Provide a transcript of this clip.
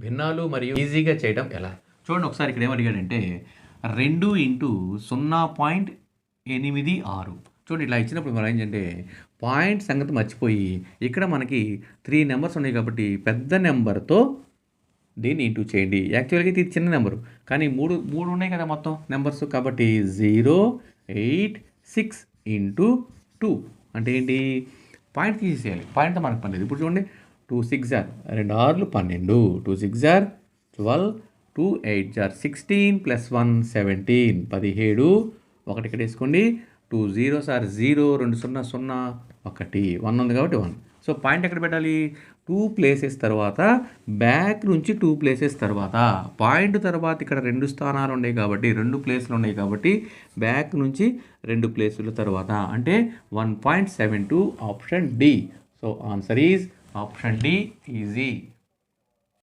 భిన్నాలు మరియు ఈజీగా చేయడం ఎలా? చూడండి ఒకసారి ఇక్కడ ఏమడిగాడంటే 2 ఇంటూ 0.86. చూడండి ఇట్లా ఇచ్చినప్పుడు మనం ఏంటంటే పాయింట్ సంగతి మర్చిపోయి ఇక్కడ మనకి 3 నెంబర్స్ ఉన్నాయి కాబట్టి పెద్ద నెంబర్తో దీన్ని ఇంటూ చేయండి. యాక్చువల్గా ఇది చిన్న నెంబరు కానీ మూడు మూడు ఉన్నాయి కదా మొత్తం నెంబర్స్ కాబట్టి 086 ఇంటూ 2 అంటే ఏంటి పాయింట్ తీసేయాలి. పాయింట్తో మనకు పని లేదు. ఇప్పుడు చూడండి 2 6 జార్ 2 6లు 12 2 6 జార్ 12 2 8 జార్ 16 ప్లస్ 1 17 17 ఒకటి ఇక్కడ వేసుకోండి 2 0 సార్ 0 2 0 0 1 1 ఉంది కాబట్టి 1. సో పాయింట్ ఎక్కడ పెట్టాలి 2 ప్లేసెస్ తర్వాత బ్యాక్ నుంచి 2 ప్లేసెస్ తర్వాత పాయింట్ తర్వాత ఇక్కడ 2 స్థానాలు ఉన్నాయి కాబట్టి 2 ప్లేసులు ఉన్నాయి కాబట్టి బ్యాక్ నుంచి 2 ప్లేసుల తర్వాత అంటే 1.72 option D. So answer is option D easy.